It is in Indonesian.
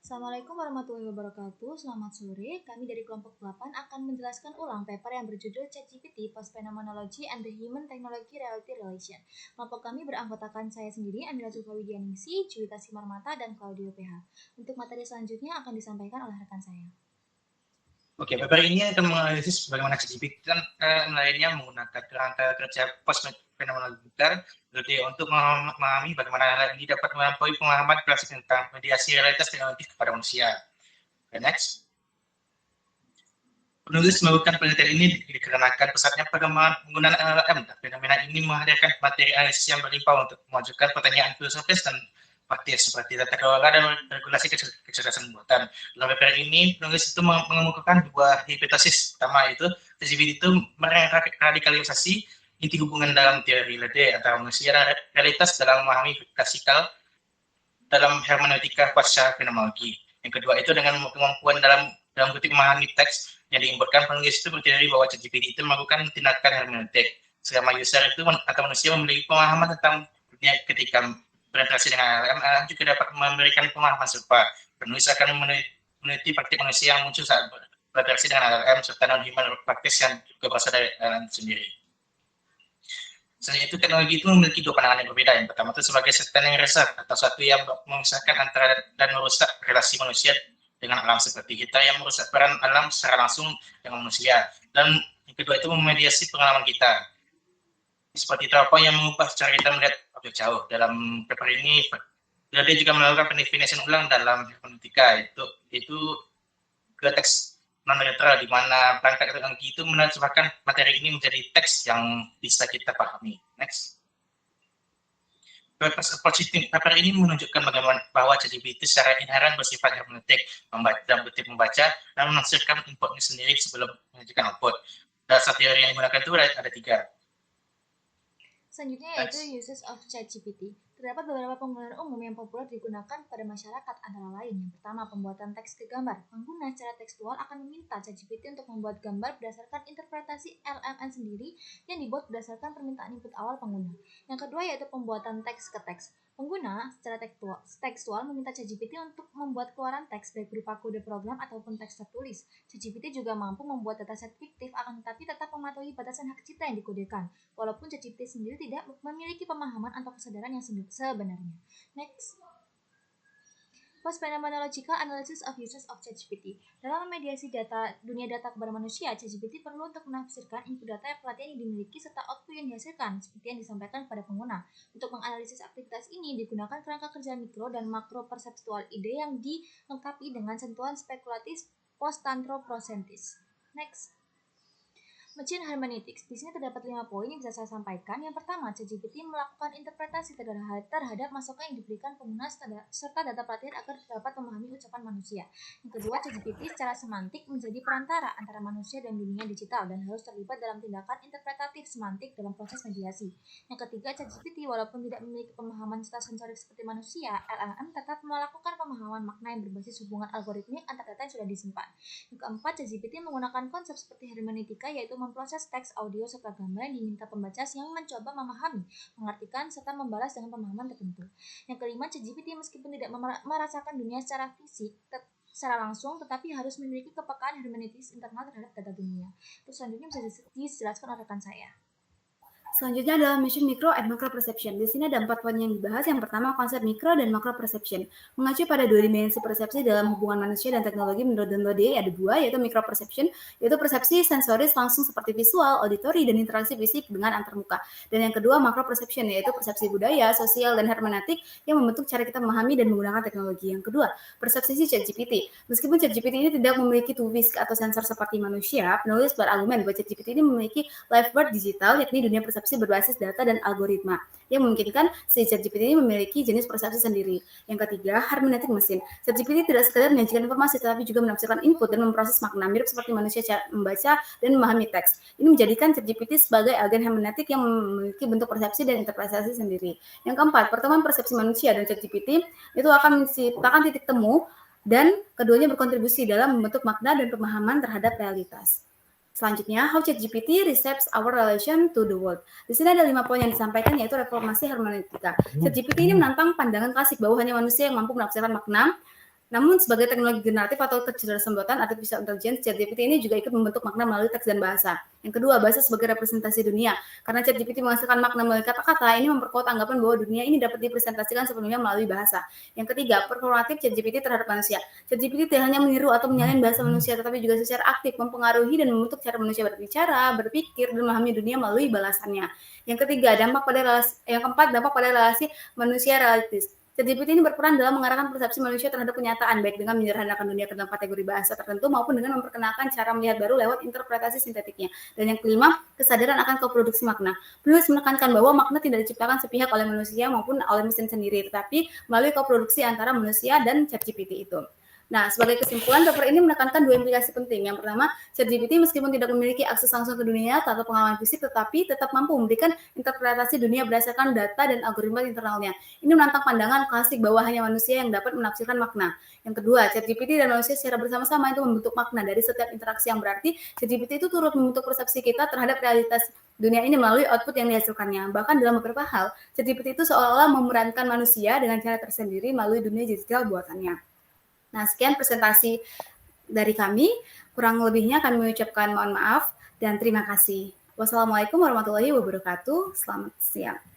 Assalamualaikum warahmatullahi wabarakatuh. Selamat sore. Kami dari kelompok 8 akan menjelaskan ulang paper yang berjudul ChatGPT Post Phenomenology and the Human Technology Reality Relation. Kelompok kami beranggotakan saya sendiri, Amira Zulfawidianingsi, Juwita Simarmata, dan Claudio PH. Untuk materi selanjutnya akan disampaikan oleh rekan saya. Oke, paper ini akan menganalisis bagaimana ChatGPT dan lainnya menggunakan kerangka kerja post phenomenology untuk memahami bagaimana ini dapat melampaui pemahaman klasik tentang mediasi realitas teknologi kepada manusia. Okay, next. Penulis melakukan penelitian ini dikarenakan pesatnya perkembangan penggunaan LLM. Fenomena ini menghadirkan materi analisis yang berlimpah untuk memajukan pertanyaan filosofis dan praktis seperti tata kelola dan regulasi kecerdasan buatan. Dalam paper ini, penulis itu mengemukakan dua hipotesis. Pertama itu, ChatGPT itu meradikalisasi inti hubungan dalam teori Lede antara manusia dan realitas dalam memahami klasikal dalam hermeneutika pasca fenomenologi. Yang kedua itu dengan kemampuan dalam kutip memahami teks yang diimportkan, penulis itu berteori bahwa ChatGPT itu melakukan tindakan hermeneutik. Selama user itu atau manusia memiliki pemahaman tentang dunia ketika berinteraksi dengan LLM juga dapat memberikan pemahaman serupa. Penulis akan meneliti praktik manusia yang muncul saat berinteraksi dengan LLM serta non-human practice yang juga berasal dari LLM sendiri. Selain itu, teknologi itu memiliki dua pandangan yang berbeda. Yang pertama itu sebagai sesuatu yang resah atau sesuatu yang memisahkan antara dan merusak relasi manusia dengan alam, seperti kita yang merusak peran alam secara langsung dengan manusia. Dan yang kedua itu memediasi pengalaman kita. Seperti itu apa yang mengubah cara kita melihat objek jauh. Dalam paper ini, dia juga melakukan pendefinisian ulang dalam hermeneutika, itu ke teks non-netral, di mana perangkat teknologi itu menerjemahkan materi ini menjadi teks yang bisa kita pahami. Next. Purpose approach paper ini menunjukkan bagaimana bahwa ChatGPT secara inherent bersifat hermeneutik, membaca dan menafsirkan inputnya sendiri sebelum mengajukan output. Dasar teori yang digunakan itu ada tiga. Selanjutnya yaitu uses of ChatGPT. Terdapat beberapa penggunaan umum yang populer digunakan pada masyarakat, antara lain yang pertama, pembuatan teks ke gambar. Pengguna secara tekstual akan meminta ChatGPT untuk membuat gambar berdasarkan interpretasi LLM sendiri yang dibuat berdasarkan permintaan input awal pengguna. Yang kedua yaitu pembuatan teks ke teks. Pengguna secara tekstual meminta ChatGPT untuk membuat keluaran teks baik berupa kode program ataupun teks tertulis. ChatGPT juga mampu membuat dataset fiktif, akan tetapi tetap mematuhi batasan hak cipta yang dikodekan, walaupun ChatGPT sendiri tidak memiliki pemahaman atau kesadaran yang sebenarnya. Next. Post Phenomenological Analysis of Uses of ChatGPT. Dalam memediasi dunia data kepada manusia, ChatGPT perlu untuk menafsirkan input data pelatihan yang dimiliki serta output yang dihasilkan, seperti yang disampaikan kepada pengguna. Untuk menganalisis aktivitas ini digunakan kerangka kerja mikro dan makro perseptual ide yang dilengkapi dengan sentuhan spekulatif post-anthropocentric. Next. Machine Hermeneutics. Di sini terdapat 5 poin yang bisa saya sampaikan. Yang pertama, ChatGPT melakukan interpretasi terhadap masukan yang diberikan pengguna serta data pelatihan agar dapat memahami ucapan manusia. Yang kedua, ChatGPT secara semantik menjadi perantara antara manusia dan dunia digital dan harus terlibat dalam tindakan interpretatif semantik dalam proses mediasi. Yang ketiga, ChatGPT walaupun tidak memiliki pemahaman secara sensorik seperti manusia, LLM tetap melakukan pemahaman makna yang berbasis hubungan algoritmik antar data yang sudah disimpan. Yang keempat, ChatGPT menggunakan konsep seperti hermeneutika, yaitu memproses teks, audio, serta gambar yang diminta pembaca yang mencoba memahami, mengartikan, serta membalas dengan pemahaman tertentu. Yang kelima, ChatGPT meskipun tidak merasakan dunia secara fisik, secara langsung, tetapi harus memiliki kepekaan hermeneutis internal terhadap data dunia. Terus selanjutnya bisa dijelaskan oleh rekan saya. Selanjutnya adalah mission micro and macro perception. Di sini ada 4 poin yang dibahas. Yang pertama, konsep mikro dan macro perception. Mengacu pada dua dimensi persepsi dalam hubungan manusia dan teknologi menurut Donlode, ada dua, yaitu micro perception, yaitu persepsi sensoris langsung seperti visual, auditori, dan interaksi fisik dengan antarmuka. Dan yang kedua, macro perception, yaitu persepsi budaya, sosial, dan hermeneutik yang membentuk cara kita memahami dan menggunakan teknologi. Yang kedua, persepsi ChatGPT. Meskipun ChatGPT ini tidak memiliki tuvis atau sensor seperti manusia, penulis berargumen bahwa ChatGPT ini memiliki live world digital, yakni dunia persepsi berbasis data dan algoritma yang memungkinkan si ChatGPT ini memiliki jenis persepsi sendiri. Yang ketiga, hermeneutik mesin. ChatGPT tidak sekadar menyajikan informasi, tetapi juga menafsirkan input dan memproses makna mirip seperti manusia cara membaca dan memahami teks. Ini menjadikan ChatGPT sebagai agen hermeneutik yang memiliki bentuk persepsi dan interpretasi sendiri. Yang keempat, pertemuan persepsi manusia dan ChatGPT itu akan menciptakan titik temu dan keduanya berkontribusi dalam membentuk makna dan pemahaman terhadap realitas. Selanjutnya, how ChatGPT reshapes our relation to the world. Di sini ada 5 poin yang disampaikan, yaitu reformasi hermeneutika. ChatGPT ini menantang pandangan klasik bahwa hanya manusia yang mampu menafsirkan makna Namun sebagai teknologi generatif atau kecerdasan buatan artificial intelligence, ChatGPT ini juga ikut membentuk makna melalui teks dan bahasa. Yang kedua, bahasa sebagai representasi dunia. Karena ChatGPT menghasilkan makna melalui kata-kata, ini memperkuat anggapan bahwa dunia ini dapat dipresentasikan sepenuhnya melalui bahasa. Yang ketiga, performatif ChatGPT terhadap manusia. ChatGPT tidak hanya meniru atau menyalin bahasa manusia, tetapi juga secara aktif mempengaruhi dan membentuk cara manusia berbicara, berpikir, dan memahami dunia melalui balasannya. Yang ketiga, yang keempat, dampak pada relasi manusia realistis. ChatGPT ini berperan dalam mengarahkan persepsi manusia terhadap kenyataan, baik dengan menyederhanakan dunia ke dalam kategori bahasa tertentu maupun dengan memperkenalkan cara melihat baru lewat interpretasi sintetiknya. Dan yang kelima, kesadaran akan koproduksi makna. Penulis menekankan bahwa makna tidak diciptakan sepihak oleh manusia maupun oleh mesin sendiri, tetapi melalui koproduksi antara manusia dan ChatGPT itu. Nah, sebagai kesimpulan, paper ini menekankan dua implikasi penting. Yang pertama, ChatGPT meskipun tidak memiliki akses langsung ke dunia atau pengalaman fisik, tetapi tetap mampu memberikan interpretasi dunia berdasarkan data dan algoritma internalnya. Ini menantang pandangan klasik bahwa hanya manusia yang dapat menafsirkan makna. Yang kedua, ChatGPT dan manusia secara bersama-sama itu membentuk makna dari setiap interaksi yang berarti ChatGPT itu turut membentuk persepsi kita terhadap realitas dunia ini melalui output yang dihasilkannya. Bahkan dalam beberapa hal, ChatGPT itu seolah-olah memerankan manusia dengan cara tersendiri melalui dunia digital buatannya. Nah, sekian presentasi dari kami. Kurang lebihnya kami mengucapkan mohon maaf dan terima kasih. Wassalamualaikum warahmatullahi wabarakatuh. Selamat siang.